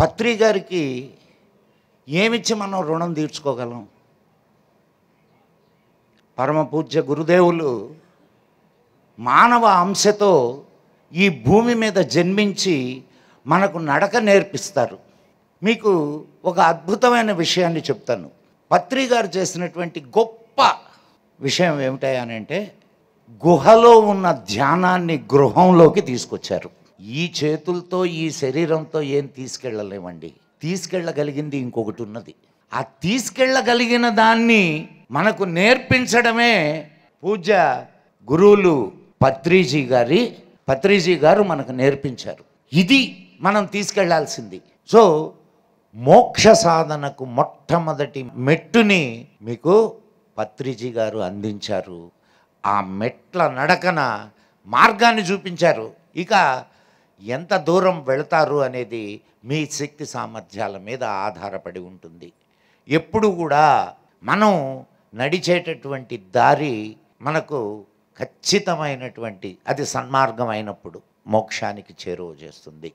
పత్రి గారికి ఏమిచ్చి మనం రుణం తీర్చుకోగలం? పరమ పూజ్య గురుదేవులు మానవ అంశతో ఈ భూమి మీద జన్మించి మనకు నడక నేర్పిస్తారు. మీకు ఒక అద్భుతమైన విషయాన్ని చెప్తాను. పత్రి గారు చేసినటువంటి గొప్ప విషయం ఏమిటంటే గుహలో ఉన్న ధ్యానాన్ని గృహంలోకి తీసుకొచ్చారు. ఈ చేతులతో ఈ శరీరంతో ఏం తీసుకెళ్ళలేమండి. తీసుకెళ్ళగలిగింది ఇంకొకటి ఉన్నది. ఆ తీసుకెళ్ళగలిగిన దాన్ని మనకు నేర్పించడమే పూజ్య గురువులు పత్రిజీ గారు మనకు నేర్పించారు. ఇది మనం తీసుకెళ్లాల్సింది. సో మోక్ష సాధనకు మొట్టమొదటి మెట్టుని మీకు పత్రిజీ గారు అందించారు. ఆ మెట్ల నడకన మార్గాన్ని చూపించారు. ఇక ఎంత దూరం వెళతారు అనేది మీ శక్తి సామర్థ్యాల మీద ఆధారపడి ఉంటుంది. ఎప్పుడు కూడా మనం నడిచేటటువంటి దారి మనకు ఖచ్చితమైనటువంటి అది సన్మార్గం అయినప్పుడు మోక్షానికి చేరువ చేస్తుంది.